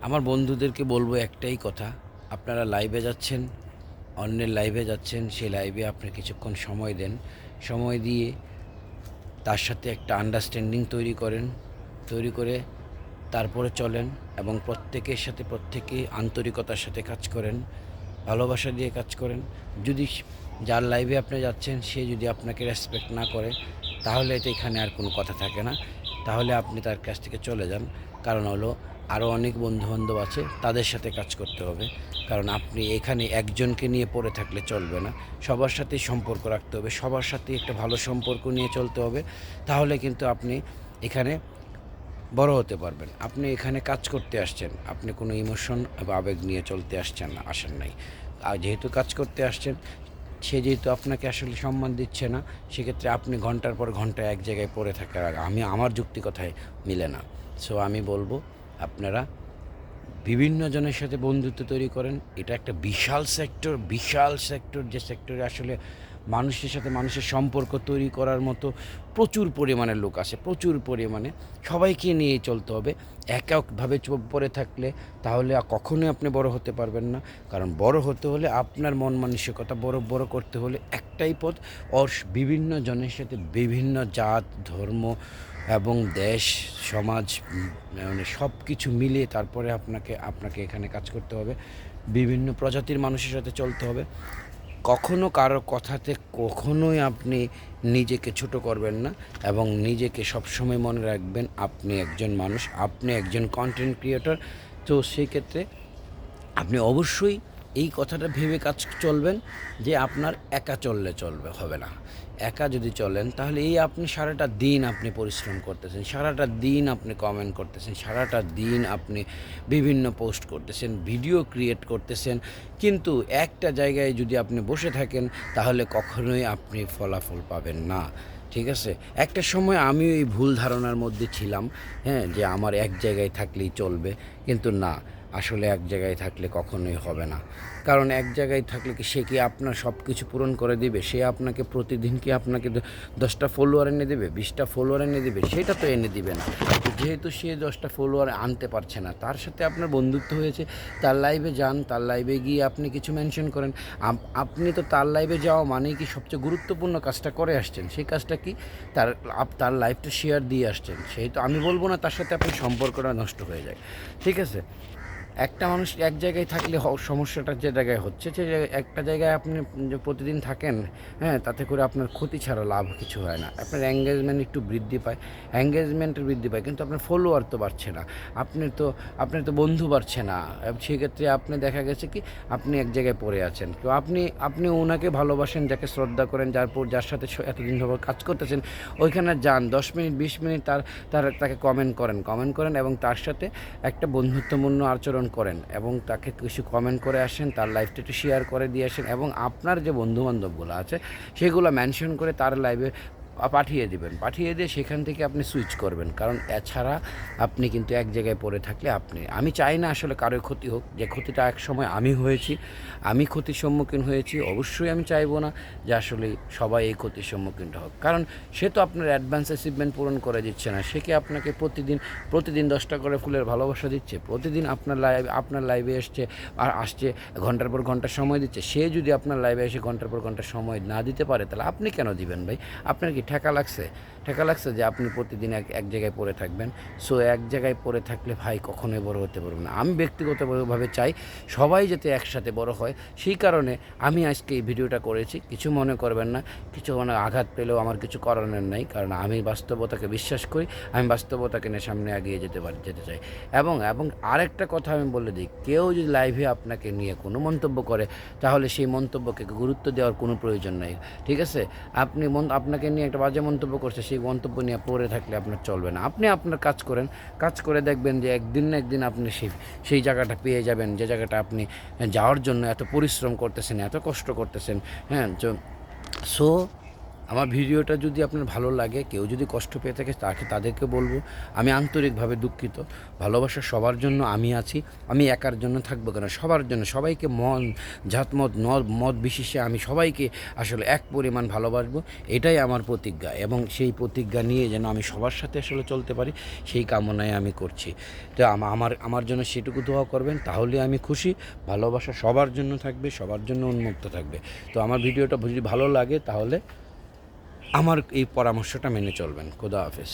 আমার বন্ধুদেরকে বলবো একটাই কথা, আপনারা লাইভে যাচ্ছেন, অন্যের লাইভে যাচ্ছেন, সেই লাইভে আপনি কিছুক্ষণ সময় দেন। সময় দিয়ে তার সাথে একটা আন্ডারস্ট্যান্ডিং তৈরি করেন, তৈরি করে তারপরে চলেন এবং প্রত্যেকের সাথে প্রত্যেকে আন্তরিকতার সাথে কাজ করেন, ভালোবাসা দিয়ে কাজ করেন। যদি যার লাইভে আপনি যাচ্ছেন সে যদি আপনাকে রেসপেক্ট না করে, তাহলে তো এখানে আর কোনো কথা থাকে না। তাহলে আপনি তার কাছ থেকে চলে যান। কারণ হলো আরও অনেক বন্ধুবান্ধব আছে, তাদের সাথে কাজ করতে হবে। কারণ আপনি এখানে একজনকে নিয়ে পড়ে থাকলে চলবে না, সবার সাথেই সম্পর্ক রাখতে হবে, সবার সাথে একটা ভালো সম্পর্ক নিয়ে চলতে হবে। তাহলে কিন্তু আপনি এখানে বড় হতে পারবেন। আপনি এখানে কাজ করতে আসছেন, আপনি কোনো ইমোশন বা আবেগ নিয়ে চলতে আসেন নাই। আর যেহেতু কাজ করতে আসছেন, সে যেহেতু আপনাকে আসলে সম্মান দিচ্ছে না, সেক্ষেত্রে আপনি ঘন্টার পর ঘন্টা এক জায়গায় পড়ে থাকার আগে আমার যুক্তি কথায় মিলে না। সো আমি বলবো আপনারা বিভিন্ন জনের সাথে বন্ধুত্ব তৈরি করেন। এটা একটা বিশাল সেক্টর, যে সেক্টরে আসলে মানুষের সাথে মানুষের সম্পর্ক তৈরি করার মতো প্রচুর পরিমাণে লোক আছে, প্রচুর পরিমাণে। সবাইকে নিয়েই চলতে হবে। এককভাবে পড়ে থাকলে তাহলে কখনোই আপনি বড় হতে পারবেন না। কারণ বড় হতে হলে আপনার মন মানসিকতা বড় করতে হলে একটাই পথ, বিভিন্ন জনের সাথে বিভিন্ন জাত, ধর্ম এবং দেশ, সমাজ, মানে সব কিছু মিলিয়ে তারপরে আপনাকে এখানে কাজ করতে হবে। বিভিন্ন প্রজাতির মানুষের সাথে চলতে হবে। কখনো কারো কথাতে কখনোই আপনি নিজেকে ছোট করবেন না এবং নিজেকে সবসময় মনে রাখবেন আপনি একজন মানুষ, আপনি একজন কন্টেন্ট ক্রিয়েটর। তো সেই ক্ষেত্রে আপনি অবশ্যই এই কথাটা ভেবে কাজ চলবেন যে আপনার একা চললে হবে না। একা যদি চলেন তাহলে এই আপনি সারাটা দিন আপনি পরিশ্রম করতেছেন, সারাটা দিন আপনি কমেন্ট করতেছেন, সারাটা দিন আপনি বিভিন্ন পোস্ট করতেছেন, ভিডিও ক্রিয়েট করতেছেন, কিন্তু একটা জায়গায় যদি আপনি বসে থাকেন তাহলে কখনোই আপনি ফলাফল পাবেন না। ঠিক আছে? একটা সময় আমিও এই ভুল ধারণার মধ্যে ছিলাম, হ্যাঁ, যে আমার এক জায়গায় থাকলেই চলবে। কিন্তু না, আসলে এক জায়গায় থাকলে কখনোই হবে না। কারণ এক জায়গায় থাকলে সে কি আপনার সব কিছু পূরণ করে দিবে? সে আপনাকে প্রতিদিন কি আপনাকে 10টা ফলোয়ার এনে দেবে, 20টা ফলোয়ার এনে দেবে? সেটা তো এনে দিবে না। তো যেহেতু সে 10টা ফলোয়ার আনতে পারছে না, তার সাথে আপনার বন্ধুত্ব হয়েছে, তার লাইভে যান, তার লাইভে গিয়ে আপনি কিছু মেনশন করেন। আপনি তো তার লাইভে যাওয়া মানেই কি সবচেয়ে গুরুত্বপূর্ণ কাজটা করে আসছেন। সেই কাজটা কি? তার লাইভটা শেয়ার দিয়ে আসছেন। সেই তো আমি বলবো না তার সাথে আপনার সম্পর্কটা নষ্ট হয়ে যায়। ঠিক আছে? একটা মানুষ এক জায়গায় থাকলে সমস্যাটা যে জায়গায় হচ্ছে, যে একটা জায়গায় আপনি যে প্রতিদিন থাকেন, হ্যাঁ, তাতে করে আপনার ক্ষতি ছাড়া লাভ কিছু হয় না। আপনার এঙ্গেজমেন্ট একটু বৃদ্ধি পায়, কিন্তু আপনার ফলোয়ার তো বাড়ছে না, আপনার তো বন্ধু বাড়ছে না। সেক্ষেত্রে আপনি দেখা গেছে কি আপনি এক জায়গায় পড়ে আছেন। তো আপনি ওনাকে ভালোবাসেন, যাকে শ্রদ্ধা করেন, যার সাথে এতদিন ধরে কাজ করতেছেন, ওইখানে যান 10 মিনিট 20 মিনিট তাকে কমেন্ট করেন এবং তার সাথে একটা বন্ধুত্বপূর্ণ আচরণ করেন এবং তাকে কিছু কমেন্ট করে আসেন, তার লাইভটা একটু শেয়ার করে দিয়ে আসেন এবং আপনার যে বন্ধুবান্ধবগুলো আছে সেগুলো মেনশন করে তার লাইভে পাঠিয়ে দিবেন। পাঠিয়ে দিয়ে সেখান থেকে আপনি সুইচ করবেন। কারণ এছাড়া আপনি কিন্তু এক জায়গায় পড়ে থাকলে আমি চাই না আসলে কারোর ক্ষতি হোক। যে ক্ষতিটা এক সময় আমি ক্ষতির সম্মুখীন হয়েছি, অবশ্যই আমি চাইবো না যে আসলে সবাই এই ক্ষতির সম্মুখীনটা হোক। কারণ সে তো আপনার অ্যাডভান্স অ্যাচিভমেন্ট পূরণ করে দিচ্ছে না, সে কি আপনাকে প্রতিদিন 10টা করে ফুলের ভালোবাসা দিচ্ছে, প্রতিদিন আপনার লাইভে আসছে ঘন্টার পর ঘন্টা সময় দিচ্ছে। সে যদি আপনার লাইভে এসে ঘন্টার পর ঘন্টা সময় না দিতে পারে, তাহলে আপনি কেন দিবেন ভাই? আপনার কি ঠেকা লাগছে যে আপনি প্রতিদিন এক জায়গায় পড়ে থাকবেন? সো এক জায়গায় পড়ে থাকলে ভাই কখনোই বড় হতে পারবে না। আমি ব্যক্তিগতভাবে চাই সবাই যাতে একসাথে বড় হয়। সেই কারণে আমি আজকে এই ভিডিওটা করেছি। কিছু মনে করবেন না, কিছু আঘাত পেলেও আমার কিছু করার নাই। কারণ আমি বাস্তবতাকে বিশ্বাস করি, আমি বাস্তবতাকে নিয়ে সামনে এগিয়ে যেতে চাই। এবং আরেকটা কথা আমি বলে দিই, কেউ যদি লাইভে আপনাকে নিয়ে কোনো মন্তব্য করে, তাহলে সেই মন্তব্যকে গুরুত্ব দেওয়ার কোনো প্রয়োজন নাই। ঠিক আছে? আপনাকে নিয়ে একটা বাজে মন্তব্য করছে, সেই মন্তব্য নিয়ে পড়ে থাকলে আপনার চলবে না। আপনি আপনার কাজ করে দেখবেন যে একদিন না একদিন আপনি সেই জায়গাটা পেয়ে যাবেন, যে জায়গাটা আপনি যাওয়ার জন্য এত পরিশ্রম করতেছেন, এত কষ্ট করতেছেন। হ্যাঁ, সো আমার ভিডিওটা যদি আপনার ভালো লাগে, কেউ যদি কষ্ট পেয়ে থাকে তাদেরকে বলবো আমি আন্তরিকভাবে দুঃখিত। ভালোবাসা সবার জন্য আমি আছি, আমি একার জন্য থাকবো কেন, সবার জন্য, সবাইকে মন জাতমত মত বিশেষে আমি সবাইকে আসলে এক পরিমাণ ভালোবাসবো, এটাই আমার প্রতিজ্ঞা। এবং সেই প্রতিজ্ঞা নিয়ে যেন আমি সবার সাথে আসলে চলতে পারি, সেই কামনায় আমি করছি। তো আমার জন্য সেটুকু দোয়া করবেন, তাহলে আমি খুশি। ভালোবাসা সবার জন্য থাকবে, সবার জন্য উন্মুক্ত থাকবে। তো আমার ভিডিওটা যদি ভালো লাগে তাহলে আমার এই পরামর্শটা মেনে চলবেন। খোদা হাফেজ।